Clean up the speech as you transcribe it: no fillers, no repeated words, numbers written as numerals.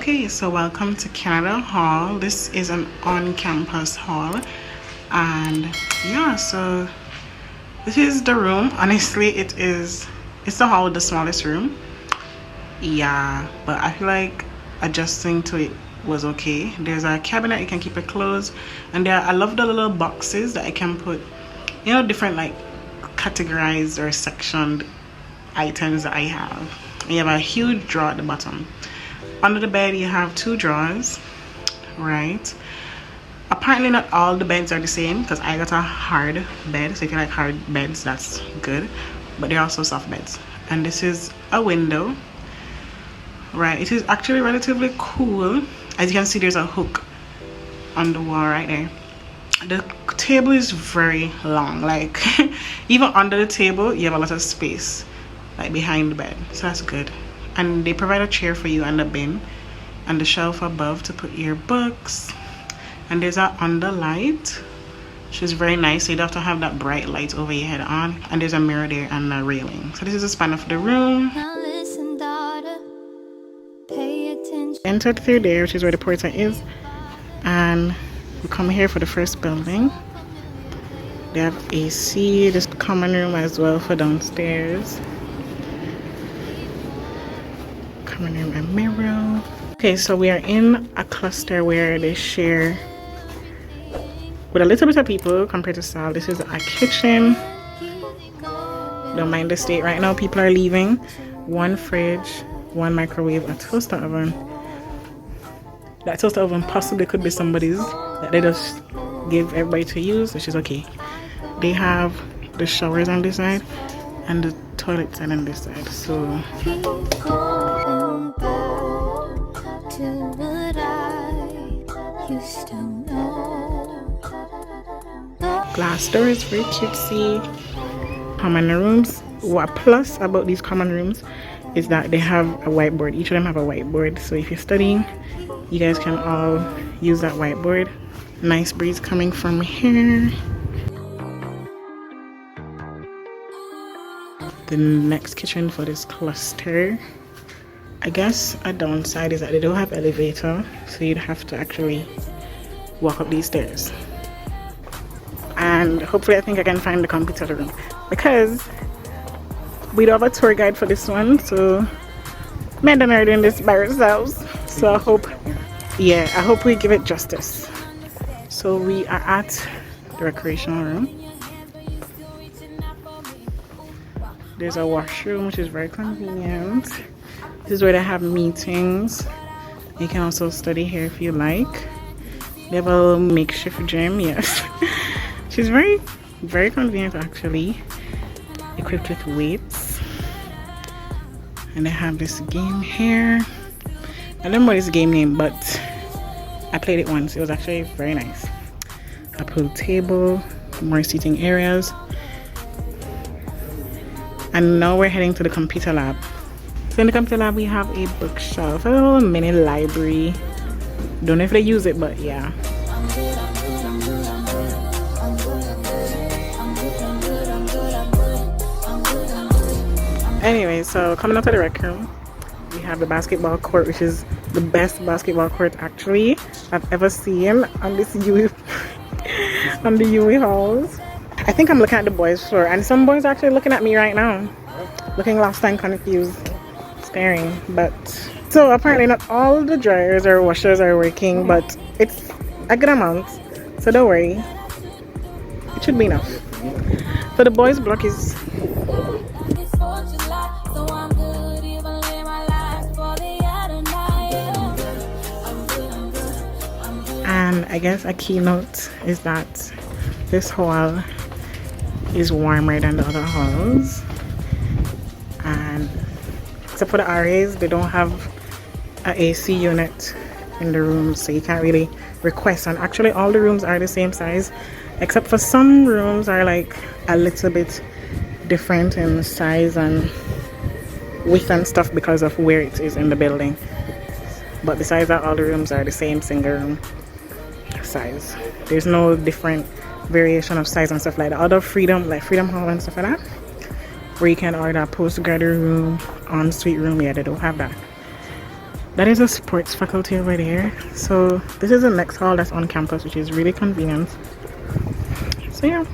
Okay, so welcome to Canada Hall. This is an on-campus hall, and yeah, so this is the room. Honestly, it's the hall with the smallest room. Yeah, but I feel like adjusting to it was okay. There's a cabinet you can keep your clothes, and I love the little boxes that I can put, you know, different like categorized or sectioned items that I have. You have a huge drawer at the bottom. Under the bed you have 2 drawers, right? Apparently not all the beds are the same, because I got a hard bed, so if you like hard beds, that's good, but they're also soft beds. And this is a window, right? It is actually relatively cool. As you can see, there's a hook on the wall right there. The table is very long, like even under the table you have a lot of space, like behind the bed, so that's good. And they provide a chair for you and a bin and the shelf above to put your books. And there's a under light, which is very nice, so you don't have to have that bright light over your head on. And there's a mirror there and a railing. So this is the span of the room. Now listen, daughter, pay attention. Entered through there, which is where the portal is, and we come here for the first building. They have AC, this common room as well for downstairs. Common room and mirror. Okay, so we are in a cluster where they share with a little bit of people compared to Sal. This is a kitchen. Don't mind the state right now, people are leaving. 1 fridge, 1 microwave, a toaster oven. That toaster oven possibly could be somebody's that they just give everybody to use, which is okay. They have the showers on this side and the toilets on this side. So glass doors, very cutesy. Common rooms. What plus about these common rooms is that they have a whiteboard. Each of them have a whiteboard, so if you're studying, you guys can all use that whiteboard. Nice breeze coming from here. The next kitchen for this cluster, I guess a downside is that they don't have elevator, so you'd have to actually walk up these stairs. And hopefully I think I can find the computer room, because we don't have a tour guide for this one, so Megan are doing this by ourselves. So I hope we give it justice. So we are at the recreational room. There's a washroom, which is very convenient. This is where they have meetings. You can also study here if you like. They have a little makeshift gym, yes. She's very, very convenient actually. Equipped with weights. And they have this game here. I don't know what this game name, but I played it once. It was actually very nice. A pool table, more seating areas. And now we're heading to the computer lab. So in the computer lab we have a bookshelf, a little mini library. Don't know if they use it, but yeah. Anyway, so coming out of the rec room, we have the basketball court, which is the best basketball court actually I've ever seen on this UWI on the UWI halls. I think I'm looking at the boys' floor, and some boys are actually looking at me right now, looking lost and confused, staring. But so apparently not all the dryers or washers are working, but it's a good amount, so don't worry, it should be enough. So the boys' block is and I guess a keynote is that this hall is warmer than the other halls, and except for the RAs, they don't have an AC unit in the room, so you can't really request. And actually all the rooms are the same size, except for some rooms are like a little bit different in size and width and stuff because of where it is in the building. But besides that, all the rooms are the same single room size. There's no different variation of size and stuff like that. Other Freedom, like Freedom Hall and stuff like that, where you can order a postgraduate room, ensuite room, yeah, they don't have that. that is a sports faculty over there. So this is the next hall that's on campus, which is really convenient. So yeah.